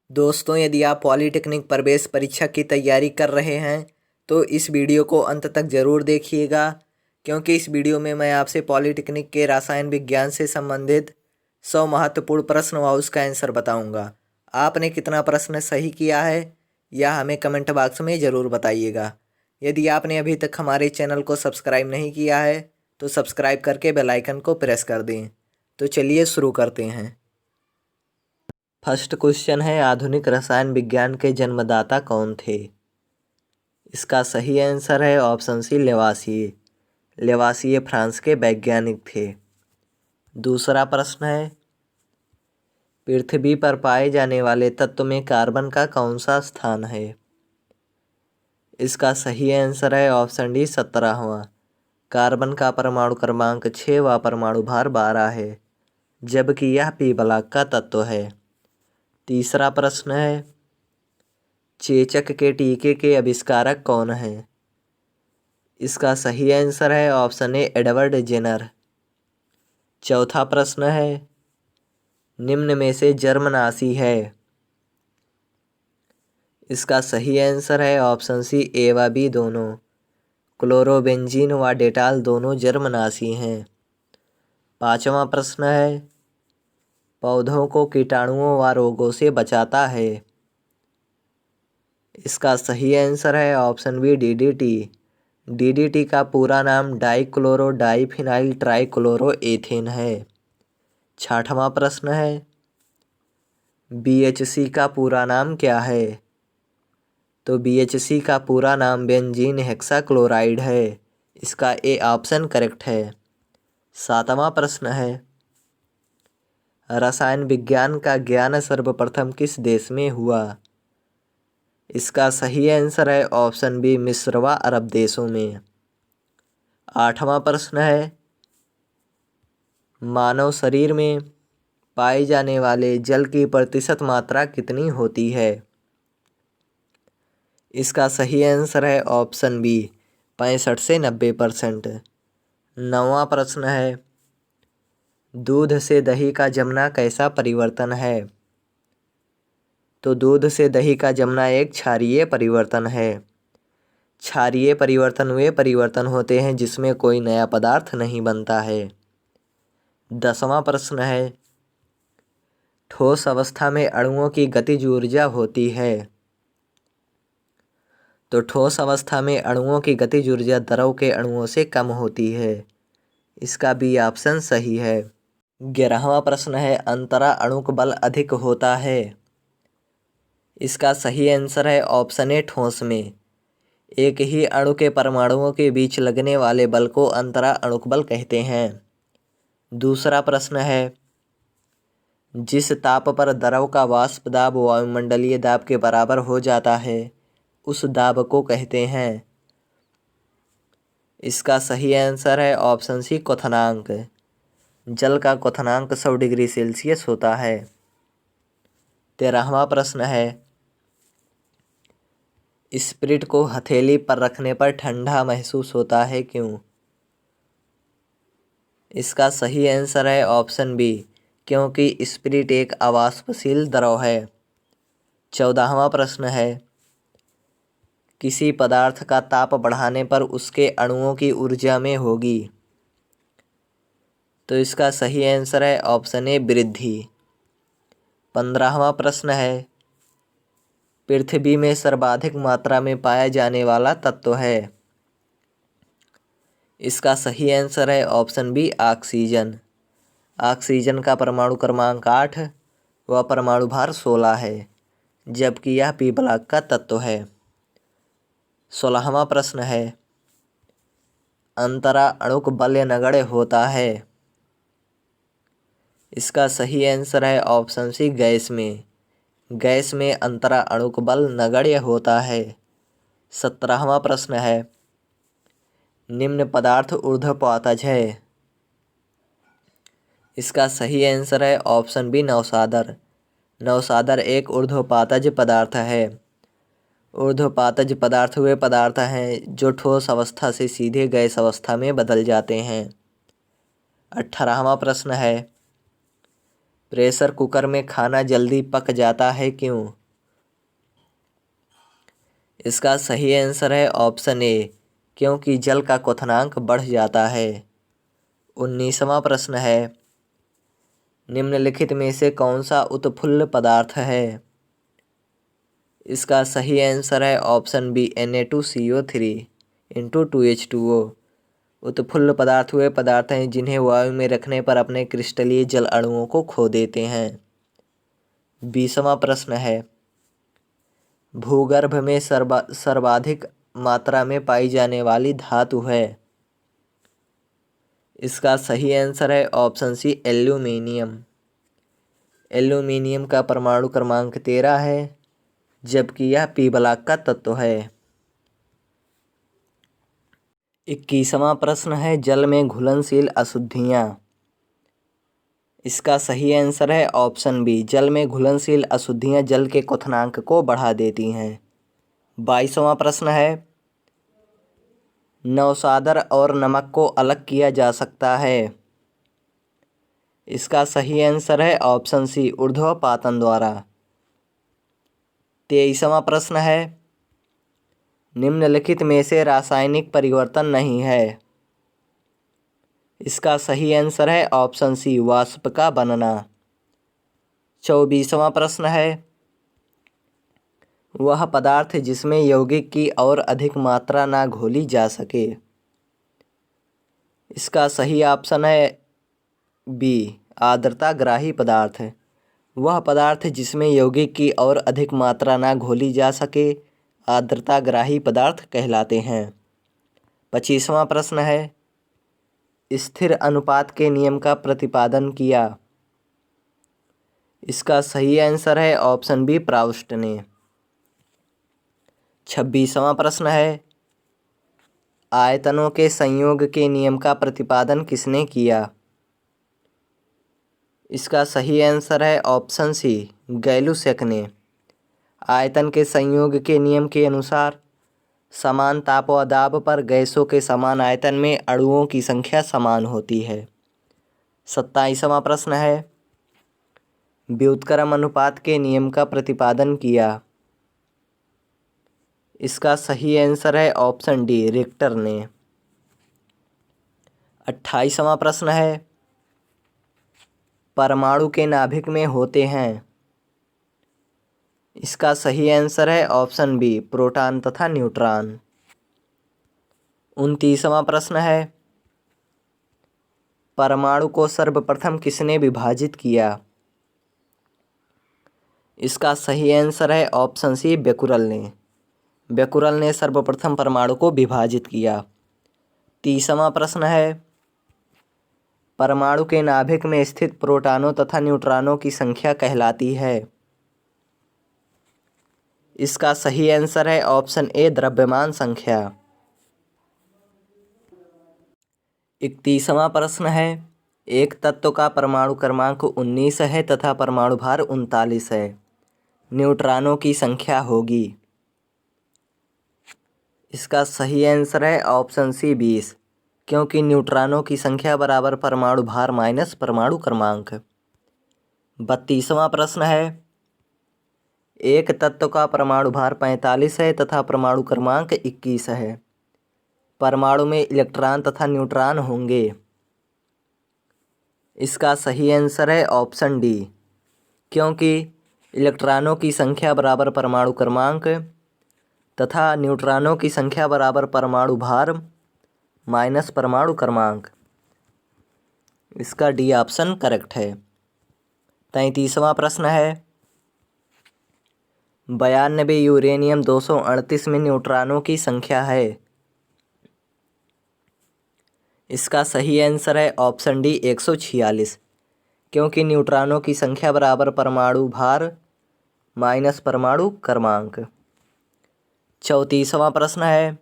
दोस्तों, यदि आप पॉलिटेक्निक प्रवेश परीक्षा की तैयारी कर रहे हैं तो इस वीडियो को अंत तक ज़रूर देखिएगा, क्योंकि इस वीडियो में मैं आपसे पॉलिटेक्निक के रसायन विज्ञान से संबंधित 100 महत्वपूर्ण प्रश्न व उसका आंसर बताऊंगा। आपने कितना प्रश्न सही किया है यह हमें कमेंट बॉक्स में ज़रूर बताइएगा। यदि आपने अभी तक हमारे चैनल को सब्सक्राइब नहीं किया है तो सब्सक्राइब करके बेल आइकन को प्रेस कर दें। तो चलिए शुरू करते हैं। फर्स्ट क्वेश्चन है, आधुनिक रसायन विज्ञान के जन्मदाता कौन थे? इसका सही आंसर है ऑप्शन सी, लेवासिए। लेवासिए फ्रांस के वैज्ञानिक थे। दूसरा प्रश्न है, पृथ्वी पर पाए जाने वाले तत्व में कार्बन का कौन सा स्थान है? इसका सही आंसर है ऑप्शन डी, 17वां। कार्बन का परमाणु क्रमांक 6 व परमाणु भार 12 है, जबकि यह पी ब्लॉक का तत्व है। तीसरा प्रश्न है, चेचक के टीके के आविष्कारक कौन है? इसका सही आंसर है ऑप्शन ए, एडवर्ड जेनर। चौथा प्रश्न है, निम्न में से जर्मनाशी है? इसका सही आंसर है ऑप्शन सी, ए व बी दोनों। क्लोरोबेंजीन व डेटॉल दोनों जर्मनाशी हैं। पांचवा प्रश्न है, पौधों को कीटाणुओं व रोगों से बचाता है? इसका सही आंसर है ऑप्शन बी, डीडीटी। डीडीटी का पूरा नाम डाइक्लोरो डाइफिनाइल ट्राइक्लोरो एथेन है। छठवां प्रश्न है, बीएचसी का पूरा नाम क्या है? तो बीएचसी का पूरा नाम बेंजीन हेक्साक्लोराइड है। इसका ए ऑप्शन करेक्ट है। सातवां प्रश्न है, रसायन विज्ञान का ज्ञान सर्वप्रथम किस देश में हुआ? इसका सही आंसर है ऑप्शन बी, मिस्र व अरब देशों में। आठवां प्रश्न है, मानव शरीर में पाए जाने वाले जल की प्रतिशत मात्रा कितनी होती है? इसका सही आंसर है ऑप्शन बी, 65 से 90%। नौवां प्रश्न है, दूध से दही का जमना कैसा परिवर्तन है? तो दूध से दही का जमना एक क्षारीय परिवर्तन है। क्षारीय परिवर्तन वे परिवर्तन होते हैं जिसमें कोई नया पदार्थ नहीं बनता है। 10वां प्रश्न है, ठोस अवस्था में अणुओं की गतिज ऊर्जा होती है? तो ठोस अवस्था में अणुओं की गतिज ऊर्जा द्रव के अणुओं से कम होती है। इसका बी ऑप्शन सही है। 11वां प्रश्न है, अंतरा अणुक बल अधिक होता है? इसका सही आंसर है ऑप्शन ए, ठोस में। एक ही अणु के परमाणुओं के बीच लगने वाले बल को अंतरा अणुक बल कहते हैं। दूसरा प्रश्न है, जिस ताप पर द्रव का वाष्प दाब वायुमंडलीय दाब के बराबर हो जाता है उस दाब को कहते हैं? इसका सही आंसर है ऑप्शन सी, क्वथनांक। जल का क्वथनांक 100 डिग्री सेल्सियस होता है। 13वां प्रश्न है, स्पिरिट को हथेली पर रखने पर ठंडा महसूस होता है, क्यों? इसका सही आंसर है ऑप्शन बी, क्योंकि स्पिरिट एक अवाष्पशील द्रव है। 14वां प्रश्न है, किसी पदार्थ का ताप बढ़ाने पर उसके अणुओं की ऊर्जा में होगी? तो इसका सही आंसर है ऑप्शन ए, वृद्धि। 15वां प्रश्न है, पृथ्वी में सर्वाधिक मात्रा में पाया जाने वाला तत्व है? इसका सही आंसर है ऑप्शन बी, ऑक्सीजन। ऑक्सीजन का परमाणु क्रमांक 8 व परमाणु भार 16 है, जबकि यह पी ब्लॉक का तत्व है। 16वां प्रश्न है, अंतरा अणुक बल नगण्य होता है? इसका सही आंसर है ऑप्शन सी, गैस में। गैस में अंतरा अणुक बल नगण्य होता है। 17वां प्रश्न है, निम्न पदार्थ ऊर्ध्वपातज है? इसका सही आंसर है ऑप्शन बी, नवसादर। नवसादर एक ऊर्ध्वपातज पदार्थ है। ऊर्ध्वपातज पदार्थ वे पदार्थ हैं जो ठोस अवस्था से सीधे गैस अवस्था में बदल जाते हैं। 18वां प्रश्न है, प्रेशर कुकर में खाना जल्दी पक जाता है क्यों? इसका सही आंसर है ऑप्शन ए, क्योंकि जल का क्वथनांक बढ़ जाता है। 19वां प्रश्न है, निम्नलिखित में से कौन सा उत्फुल्ल पदार्थ है? इसका सही आंसर है option B, Na2CO3 into 2H2O। उत्फुल्ल पदार्थ वे पदार्थ हैं जिन्हें वायु में रखने पर अपने क्रिस्टलीय जल अणुओं को खो देते हैं। 20वां प्रश्न है, भूगर्भ में सर्वाधिक मात्रा में पाई जाने वाली धातु है? इसका सही आंसर है ऑप्शन सी, एल्यूमीनियम। एल्यूमीनियम का परमाणु क्रमांक 13 है, जबकि यह पी ब्लॉक का तत्व है। 21वां प्रश्न है, जल में घुलनशील अशुद्धियाँ। इसका सही आंसर है ऑप्शन बी, जल में घुलनशील अशुद्धियाँ जल के क्वथनांक को बढ़ा देती हैं। 22वां प्रश्न है, नौशादर और नमक को अलग किया जा सकता है? इसका सही आंसर है ऑप्शन सी, ऊर्ध्वपातन द्वारा। 23वां प्रश्न है, निम्नलिखित में से रासायनिक परिवर्तन नहीं है? इसका सही आंसर है ऑप्शन सी, वाष्प का बनना। 24वां प्रश्न है, वह पदार्थ जिसमें यौगिक की और अधिक मात्रा ना घोली जा सके। इसका सही ऑप्शन है बी, आर्द्रताग्राही पदार्थ। वह पदार्थ जिसमें यौगिक की और अधिक मात्रा ना घोली जा सके आर्द्रताग्राही पदार्थ कहलाते हैं। 25वां प्रश्न है, स्थिर अनुपात के नियम का प्रतिपादन किया। इसका सही आंसर है ऑप्शन बी, प्राउस्ट ने। 26वां प्रश्न है, आयतनों के संयोग के नियम का प्रतिपादन किसने किया? इसका सही आंसर है ऑप्शन सी, गैलुसैक ने। आयतन के संयोग के नियम के अनुसार समान ताप व दाब पर गैसों के समान आयतन में अणुओं की संख्या समान होती है। 27वां प्रश्न है, व्युत्क्रम अनुपात के नियम का प्रतिपादन किया। इसका सही आंसर है ऑप्शन डी, रिक्टर ने। 28वां प्रश्न है, परमाणु के नाभिक में होते हैं। इसका सही आंसर है ऑप्शन बी, प्रोटॉन तथा न्यूट्रॉन। 29वां प्रश्न है, परमाणु को सर्वप्रथम किसने विभाजित किया? इसका सही आंसर है ऑप्शन सी, बेकुरल ने। बेकुरल ने सर्वप्रथम परमाणु को विभाजित किया। 30वां प्रश्न है, परमाणु के नाभिक में स्थित प्रोटॉनों तथा न्यूट्रॉनों की संख्या कहलाती है। इसका सही आंसर है ऑप्शन ए, द्रव्यमान संख्या। 31वां प्रश्न है, एक तत्व का परमाणु क्रमांक 19 है तथा परमाणु भार 39 है, न्यूट्रॉनों की संख्या होगी। इसका सही आंसर है ऑप्शन सी, 20, क्योंकि न्यूट्रॉनों की संख्या बराबर परमाणु भार माइनस परमाणु क्रमांक। 32वां प्रश्न है, एक तत्व का परमाणु भार 45 है तथा परमाणु क्रमांक 21 है, परमाणु में इलेक्ट्रॉन तथा न्यूट्रॉन होंगे। इसका सही आंसर है ऑप्शन डी, क्योंकि इलेक्ट्रॉनों की संख्या बराबर परमाणु क्रमांक तथा न्यूट्रॉनों की संख्या बराबर परमाणु भार माइनस परमाणु क्रमांक। इसका डी ऑप्शन करेक्ट है। 33वां प्रश्न है, 92 यूरेनियम 238 में न्यूट्रॉनों की संख्या है। इसका सही आंसर है ऑप्शन डी, 146, क्योंकि न्यूट्रॉनों की संख्या बराबर परमाणु भार माइनस परमाणु क्रमांक। 34वां प्रश्न है,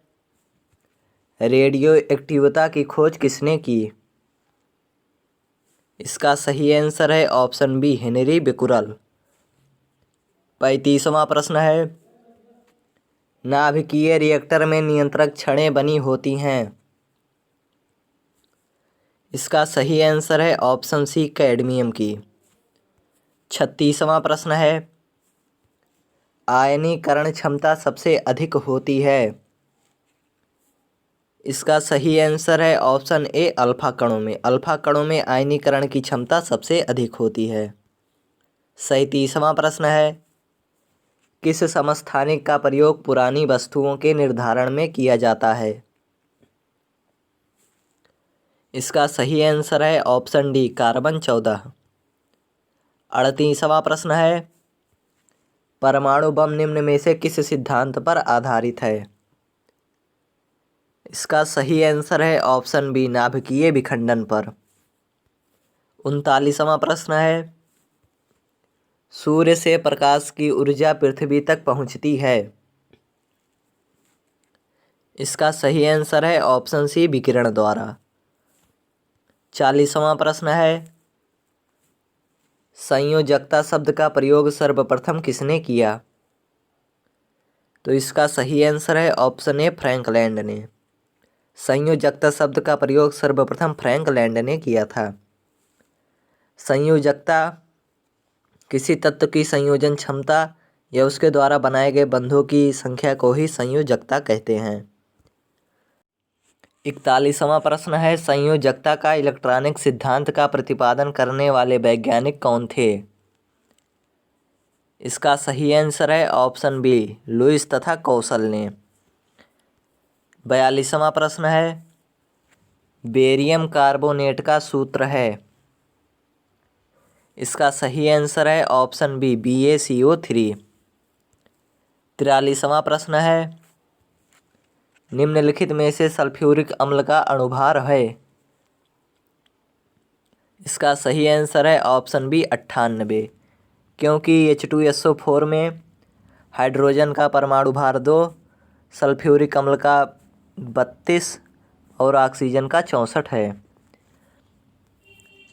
रेडियो एक्टिविटी की खोज किसने की? इसका सही आंसर है ऑप्शन बी, हेनरी बेकुरल। 35वां प्रश्न है, नाभिकीय रिएक्टर में नियंत्रक छड़ें बनी होती हैं। इसका सही आंसर है ऑप्शन सी, कैडमियम की। 36वां प्रश्न है, आयनीकरण क्षमता सबसे अधिक होती है। इसका सही आंसर है ऑप्शन ए, अल्फा कणों में। अल्फा कणों में आयनीकरण की क्षमता सबसे अधिक होती है। 37वां प्रश्न है, किस समस्थानिक का प्रयोग पुरानी वस्तुओं के निर्धारण में किया जाता है। इसका सही आंसर है ऑप्शन डी, कार्बन 14। 38वां प्रश्न है, परमाणु बम निम्न में से किस सिद्धांत पर आधारित है। इसका सही आंसर है ऑप्शन बी, नाभिकीय विखंडन पर। 39वां प्रश्न है, सूर्य से प्रकाश की ऊर्जा पृथ्वी तक पहुंचती है। इसका सही आंसर है ऑप्शन सी, विकिरण द्वारा। 40वां प्रश्न है, संयोजकता शब्द का प्रयोग सर्वप्रथम किसने किया। तो इसका सही आंसर है ऑप्शन ए, फ्रैंक लैंड ने। संयोजकता शब्द का प्रयोग सर्वप्रथम फ्रैंक लैंड ने किया था। संयोजकता किसी तत्व की संयोजन क्षमता या उसके द्वारा बनाए गए बंधों की संख्या को ही संयोजकता कहते हैं। 41वां प्रश्न है, संयोजकता का इलेक्ट्रॉनिक सिद्धांत का प्रतिपादन करने वाले वैज्ञानिक कौन थे। इसका सही आंसर है ऑप्शन बी, लुईस तथा कौशल ने। 42वां प्रश्न है, बेरियम कार्बोनेट का सूत्र है। इसका सही आंसर है ऑप्शन बी, BaCO3। 43वां प्रश्न है, निम्नलिखित में से सल्फ्यूरिक अम्ल का अणुभार है। इसका सही आंसर है ऑप्शन बी, 98, क्योंकि H2SO4 में हाइड्रोजन का परमाणु भार 2, सल्फ्यूरिक अम्ल का 32 और ऑक्सीजन का 64 है।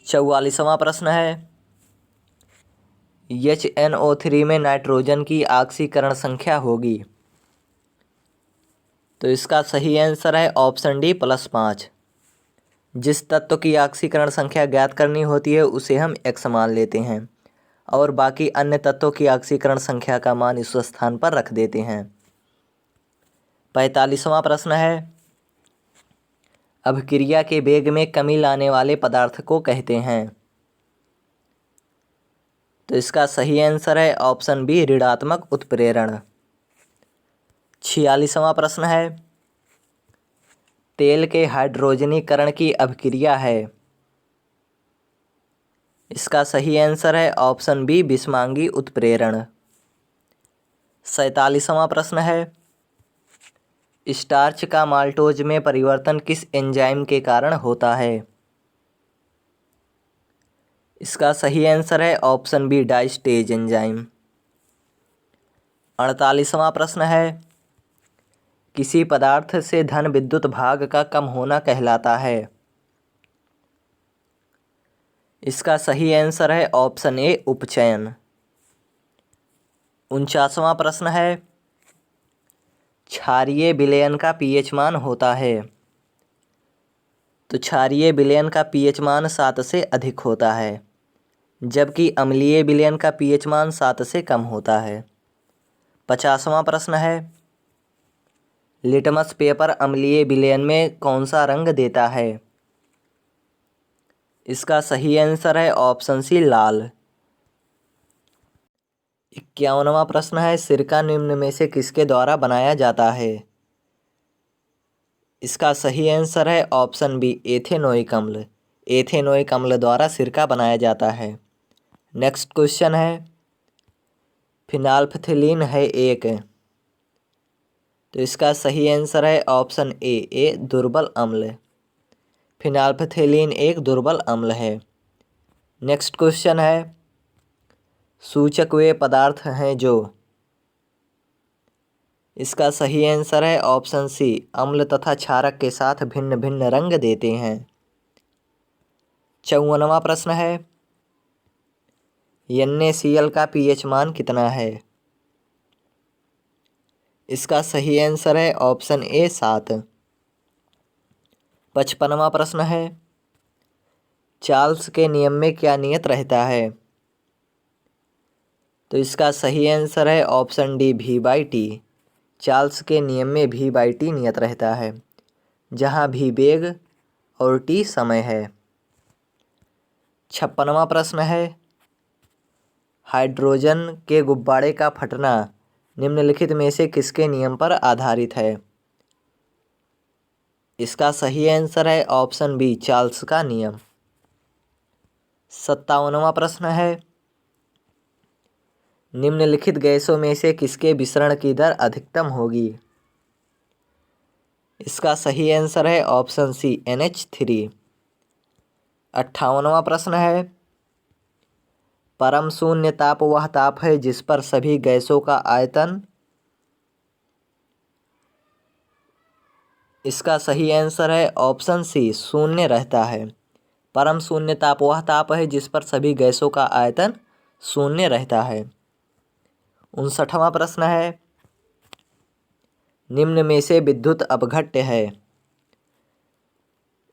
44वां प्रश्न है, HNO3 में नाइट्रोजन की ऑक्सीकरण संख्या होगी। तो इसका सही आंसर है ऑप्शन डी, +5। जिस तत्व की ऑक्सीकरण संख्या ज्ञात करनी होती है उसे हम x मान लेते हैं और बाकी अन्य तत्वों की ऑक्सीकरण संख्या का मान इस स्थान पर रख देते हैं। 45वां प्रश्न है, अभिक्रिया के वेग में कमी लाने वाले पदार्थ को कहते हैं। तो इसका सही आंसर है ऑप्शन बी, ऋणात्मक उत्प्रेरण। 46वां प्रश्न है, तेल के हाइड्रोजनीकरण की अभिक्रिया है। इसका सही आंसर है ऑप्शन बी, विषमांगी उत्प्रेरण। 47वां प्रश्न है, स्टार्च का माल्टोज में परिवर्तन किस एंजाइम के कारण होता है। इसका सही आंसर है ऑप्शन बी, डाइस्टेज एंजाइम। 48वां प्रश्न है, किसी पदार्थ से धन विद्युत भाग का कम होना कहलाता है। इसका सही आंसर है ऑप्शन ए, उपचयन। 49वां प्रश्न है, क्षारीय विलयन का pH मान होता है। तो क्षारीय विलयन का pH मान 7 से अधिक होता है, जबकि अम्लीय विलयन का pH मान 7 से कम होता है। 50वां प्रश्न है, लिटमस पेपर अम्लीय विलयन में कौन सा रंग देता है। इसका सही आंसर है ऑप्शन सी, लाल। 51वां प्रश्न है, सिरका निम्न में से किसके द्वारा बनाया जाता है। इसका सही आंसर है ऑप्शन बी, एथेनोइक अम्ल। एथेनोइक अम्ल द्वारा सिरका बनाया जाता है। नेक्स्ट क्वेश्चन है, फिनाल्फथिलीन है एक। तो इसका सही आंसर है ऑप्शन ए, दुर्बल अम्ल। फिनाल्फथिलीन एक दुर्बल अम्ल है। नेक्स्ट क्वेश्चन है, सूचक वे पदार्थ हैं जो। इसका सही आंसर है ऑप्शन सी, अम्ल तथा क्षारक के साथ भिन्न भिन्न रंग देते हैं। 54वां प्रश्न है, NaCl का pH मान कितना है। इसका सही आंसर है ऑप्शन ए, 7। 55वां प्रश्न है, चार्ल्स के नियम में क्या नियत रहता है। तो इसका सही आंसर है ऑप्शन डी V/T। चार्ल्स के नियम में V/T नियत रहता है, जहाँ V वेग और T समय है। 56वां प्रश्न है, हाइड्रोजन के गुब्बारे का फटना निम्नलिखित में से किसके नियम पर आधारित है? इसका सही आंसर है ऑप्शन बी चार्ल्स का नियम। 57वां प्रश्न है, निम्नलिखित गैसों में से किसके विसरण की दर अधिकतम होगी? इसका सही आंसर है ऑप्शन सी NH3। 58वां प्रश्न है, परम शून्य ताप वह ताप है जिस पर सभी गैसों का आयतन। इसका सही आंसर है ऑप्शन सी शून्य रहता है। परम शून्य ताप वह ताप है जिस पर सभी गैसों का आयतन शून्य रहता है। 59वां प्रश्न है, निम्न में से विद्युत अपघट्य है?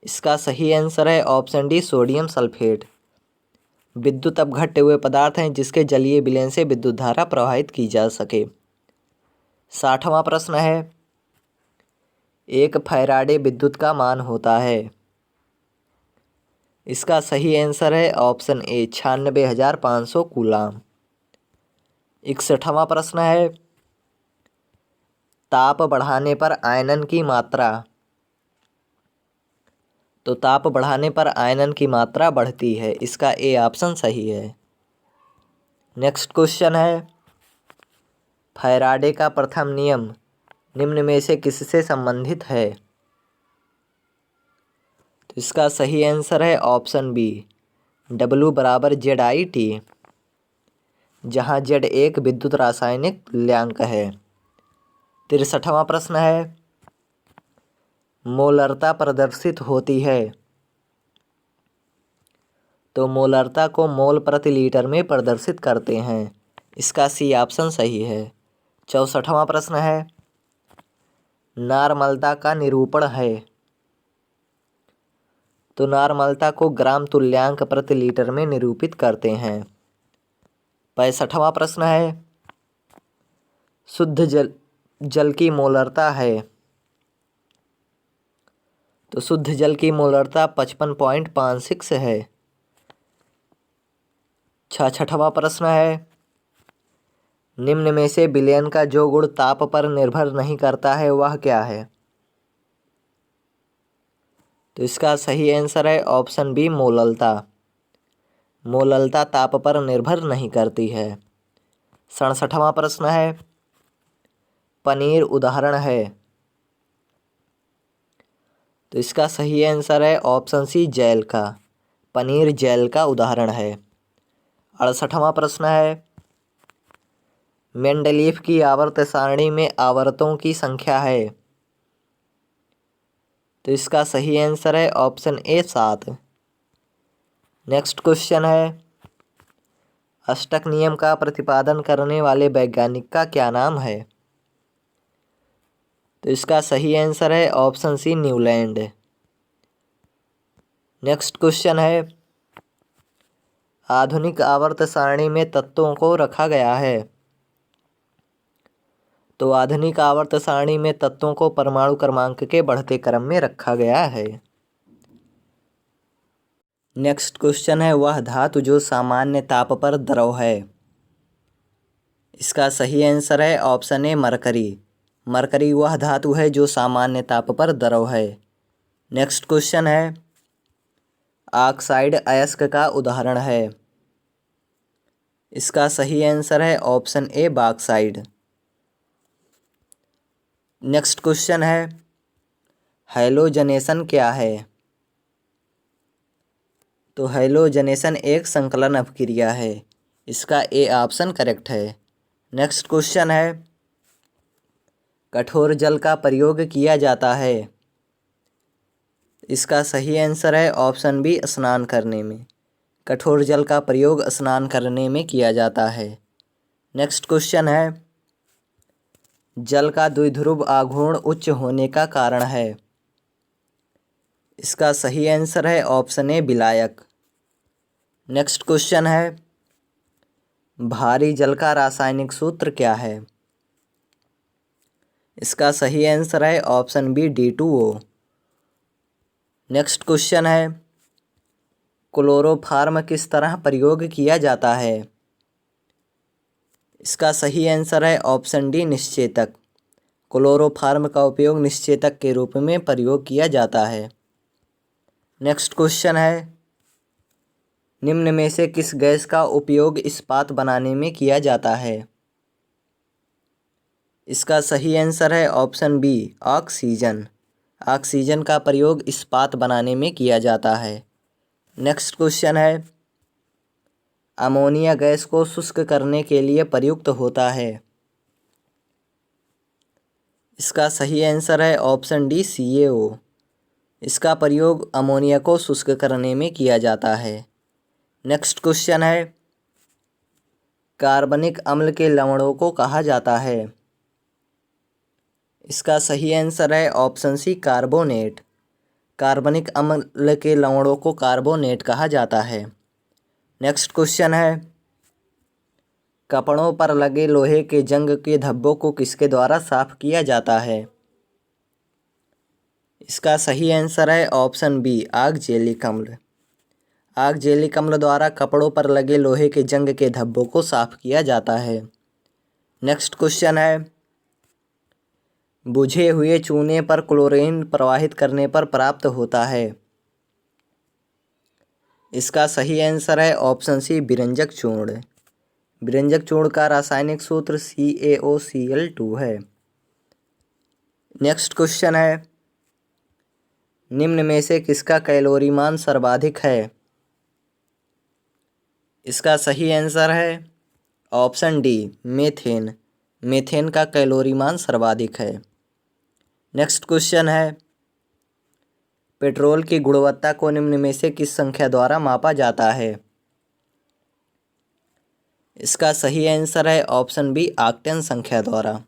इसका सही आंसर है ऑप्शन डी सोडियम सल्फेट। विद्युत अपघट्य हुए पदार्थ हैं जिसके जलीय विलयन से विद्युत धारा प्रवाहित की जा सके। 60वां प्रश्न है, एक फैराडे विद्युत का मान होता है? इसका सही आंसर है ऑप्शन ए 96,500 कूलाम। 61वां प्रश्न है, ताप बढ़ाने पर आयनन की मात्रा। तो ताप बढ़ाने पर आयनन की मात्रा बढ़ती है, इसका ए ऑप्शन सही है। नेक्स्ट क्वेश्चन है, फैराडे का प्रथम नियम निम्न में से किससे संबंधित है? तो इसका सही आंसर है ऑप्शन बी W = ZIT, जहाँ Z एक विद्युत रासायनिक तुल्यांक है। 63वां प्रश्न है, मोलरता प्रदर्शित होती है? तो मोलरता को मोल प्रति लीटर में प्रदर्शित करते हैं, इसका सी ऑप्शन सही है। 64वां प्रश्न है, नार्मलता का निरूपण है? तो नार्मलता को ग्राम तुल्यांक प्रति लीटर में निरूपित करते हैं। 65वां प्रश्न है, शुद्ध जल की मोलरता है? तो शुद्ध जल की मोलरता 55.56 है। 66वां प्रश्न है, निम्न में से विलयन का जो गुण ताप पर निर्भर नहीं करता है वह क्या है? तो इसका सही आंसर है ऑप्शन बी मोललता। मोललता ताप पर निर्भर नहीं करती है। 67वां प्रश्न है, पनीर उदाहरण है? तो इसका सही आंसर है ऑप्शन सी जेल का। पनीर जेल का उदाहरण है। 68वां प्रश्न है, मेंडलीफ की आवर्त सारणी में आवर्तों की संख्या है? तो इसका सही आंसर है ऑप्शन ए 7। नेक्स्ट क्वेश्चन है, अष्टक नियम का प्रतिपादन करने वाले वैज्ञानिक का क्या नाम है? तो इसका सही आंसर है option c Newland. Next question है, आधुनिक आवर्त सारणी में तत्वों को रखा गया है? तो आधुनिक आवर्त सारणी में तत्वों को परमाणु क्रमांक के बढ़ते क्रम में रखा गया है। नेक्स्ट क्वेश्चन है, वह धातु जो सामान्य ताप पर द्रव है? इसका सही आंसर है ऑप्शन ए मरकरी। मरकरी वह धातु है जो सामान्य ताप पर द्रव है। नेक्स्ट क्वेश्चन है, ऑक्साइड अयस्क का उदाहरण है? इसका सही आंसर है option A bauxite. Next question है, हैलोजनेशन क्या है? तो हैलोजनेशन एक संकलन अपक्रिया है, इसका ए ऑप्शन करेक्ट है। नेक्स्ट क्वेश्चन है, कठोर जल का प्रयोग किया जाता है? इसका सही आंसर है ऑप्शन बी स्नान करने में। कठोर जल का प्रयोग स्नान करने में किया जाता है। नेक्स्ट क्वेश्चन है, जल का द्विध्रुव आघूर्ण उच्च होने का कारण है? इसका सही आंसर है ऑप्शन ए विलायक। नेक्स्ट क्वेश्चन है, भारी जल का रासायनिक सूत्र क्या है? इसका सही आंसर है option b D2O। Next question है, क्लोरोफार्म किस तरह प्रयोग किया जाता है? इसका सही आंसर है ऑप्शन डी निश्चेतक। क्लोरोफार्म का उपयोग निश्चेतक के रूप में प्रयोग किया जाता है। नेक्स्ट क्वेश्चन है, निम्न में से किस गैस का उपयोग इस्पात बनाने में किया जाता है? इसका सही आंसर है ऑप्शन बी ऑक्सीजन। ऑक्सीजन का प्रयोग इस्पात बनाने में किया जाता है। नेक्स्ट क्वेश्चन है, अमोनिया गैस को शुष्क करने के लिए प्रयुक्त होता है। इसका सही आंसर है ऑप्शन डी CaO। इसका प्रयोग अमोनिया को शुष्क करने में किया जाता है। नेक्स्ट क्वेश्चन है, कार्बनिक अम्ल के लवणों को कहा जाता है। इसका सही आंसर है ऑप्शन सी कार्बोनेट। कार्बनिक अम्ल के लवणों को कार्बोनेट कहा जाता है। नेक्स्ट क्वेश्चन है, कपड़ों पर लगे लोहे के जंग के धब्बों को किसके द्वारा साफ किया जाता है? इसका सही आंसर है ऑप्शन बी ऑक्जेलिक अम्ल। ऑक्जेलिक अम्ल द्वारा कपड़ों पर लगे लोहे के जंग के धब्बों को साफ किया जाता है। नेक्स्ट क्वेश्चन है, बुझे हुए चूने पर क्लोरीन प्रवाहित करने पर प्राप्त होता है। इसका सही आंसर है ऑप्शन सी विरंजक चूर्ण। विरंजक चूर्ण का रासायनिक सूत्र CaOCl2 है। नेक्स्ट क्वेश्चन है, निम्न में से किसका कैलोरी मान सर्वाधिक है? इसका सही आंसर है ऑप्शन डी मीथेन। मीथेन का कैलोरी मान सर्वाधिक है। नेक्स्ट क्वेश्चन है, पेट्रोल की गुणवत्ता को निम्न में से किस संख्या द्वारा मापा जाता है? इसका सही आंसर है ऑप्शन बी ऑक्टेन संख्या द्वारा।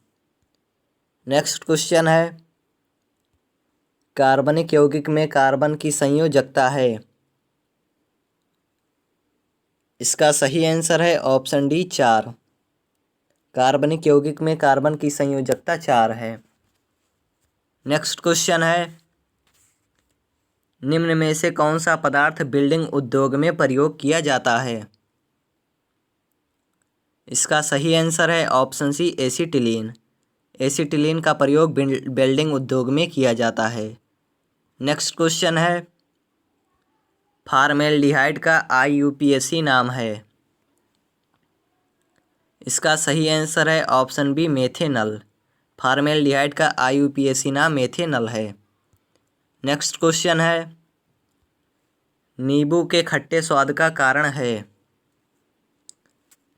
नेक्स्ट क्वेश्चन है, कार्बनिक यौगिक में कार्बन की संयोजकता है। इसका सही आंसर है ऑप्शन डी 4। कार्बनिक यौगिक में कार्बन की संयोजकता 4 है। नेक्स्ट क्वेश्चन है, निम्न में से कौन सा पदार्थ बिल्डिंग उद्योग में प्रयोग किया जाता है? इसका सही आंसर है ऑप्शन सी एसीटिलीन। एसीटिलीन का प्रयोग बिल्डिंग उद्योग में किया जाता है। नेक्स्ट क्वेश्चन है, फॉर्मेल्डिहाइड का IUPAC नाम है। इसका सही आंसर है ऑप्शन बी मेथेनल। फॉर्मेल्डिहाइड का IUPAC नाम मेथेनल है। नेक्स्ट क्वेश्चन है, नींबू के खट्टे स्वाद का कारण है।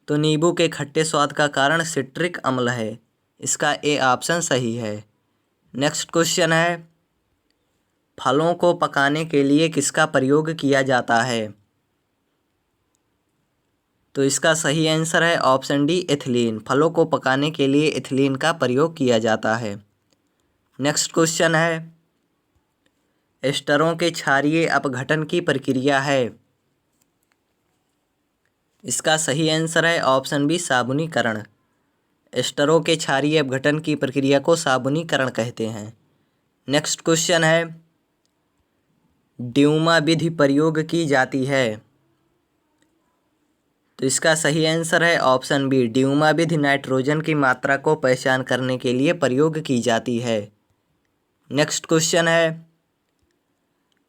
तो नींबू के खट्टे स्वाद का कारण सिट्रिक अम्ल है। इसका ए ऑप्शन सही है। नेक्स्ट क्वेश्चन है, फलों को पकाने के लिए किसका प्रयोग किया जाता है? तो इसका सही आंसर है ऑप्शन डी एथिलीन। फलों को पकाने के लिए एथिलीन का प्रयोग किया जाता है। नेक्स्ट क्वेश्चन है, एस्टरों के क्षारीय अपघटन की प्रक्रिया है। इसका सही आंसर है ऑप्शन बी साबुनीकरण। एस्टरों के क्षारीय अपघटन की प्रक्रिया को साबुनीकरण कहते हैं। नेक्स्ट क्वेश्चन है, ड्यूमा विधि प्रयोग की जाती है। तो इसका सही आंसर है ऑप्शन बी ड्यूमा विधि नाइट्रोजन की मात्रा को पहचान करने के लिए प्रयोग की जाती है। नेक्स्ट क्वेश्चन है,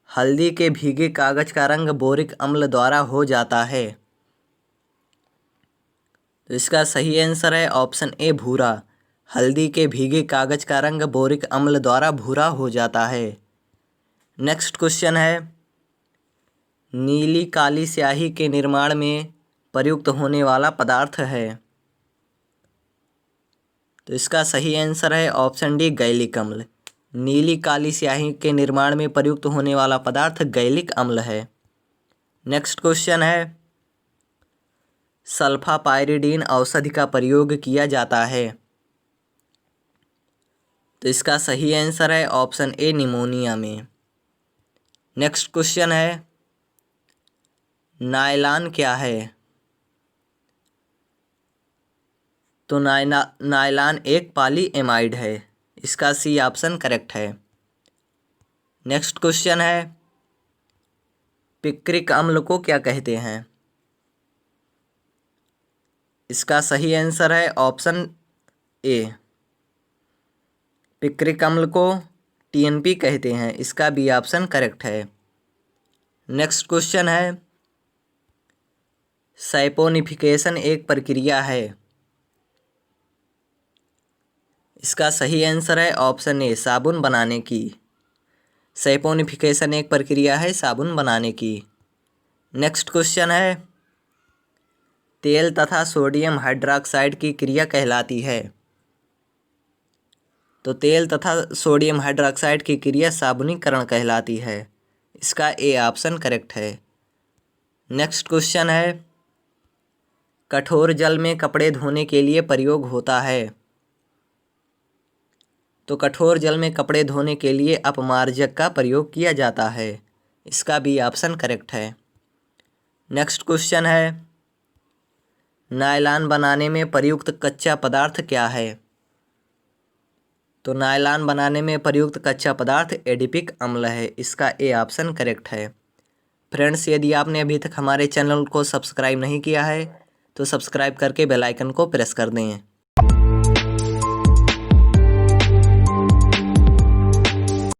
हल्दी के भीगे कागज का रंग बोरिक अम्ल द्वारा हो जाता है। तो इसका सही आंसर है ऑप्शन ए भूरा। हल्दी के भीगे कागज का रंग बोरिक अम्ल द्वारा भूरा हो जाता है। नेक्स्ट क्वेश्चन है, नीली काली स्याही के निर्माण में प्रयुक्त होने वाला पदार्थ है। तो इसका सही आंसर है ऑप्शन डी गैलिक अम्ल। नीली काली स्याही के निर्माण में प्रयुक्त होने वाला पदार्थ गैलिक अम्ल है। नेक्स्ट क्वेश्चन है, सल्फापाइरिडीन औषधि का प्रयोग किया जाता है। तो इसका सही आंसर है ऑप्शन ए निमोनिया में। नेक्स्ट क्वेश्चन है, नायलॉन क्या है? तो नायलॉन एक पॉलीएमाइड है। इसका सी ऑप्शन करेक्ट है। नेक्स्ट क्वेश्चन है, पिक्रिक अम्ल को क्या कहते हैं? इसका सही आंसर है ऑप्शन ए, पिक्रिक अम्ल को टीएनपी कहते हैं। इसका बी ऑप्शन करेक्ट है। नेक्स्ट क्वेश्चन है, सैपोनिफिकेशन एक प्रक्रिया है। इसका सही आंसर है ऑप्शन ए, साबुन बनाने की। सैपोनिफिकेशन एक प्रक्रिया है साबुन बनाने की। नेक्स्ट क्वेश्चन है, तेल तथा सोडियम हाइड्रोक्साइड की क्रिया कहलाती है। तो तेल तथा सोडियम हाइड्रोक्साइड की क्रिया साबुनीकरण कहलाती है। इसका ए ऑप्शन करेक्ट है। नेक्स्ट क्वेश्चन है, कठोर जल में कपड़े धोने के लिए प्रयोग होता है। तो कठोर जल में कपड़े धोने के लिए अपमार्जक का प्रयोग किया जाता है। इसका बी ऑप्शन करेक्ट है। नेक्स्ट क्वेश्चन है, नायलॉन बनाने में प्रयुक्त कच्चा पदार्थ क्या है? तो नायलॉन बनाने में प्रयुक्त कच्चा पदार्थ एडिपिक अम्ल है। इसका ए ऑप्शन करेक्ट है। फ्रेंड्स, यदि आपने अभी तक हमारे चैनल को सब्सक्राइब नहीं किया है तो सब्सक्राइब करके बेल आइकन को प्रेस कर दें।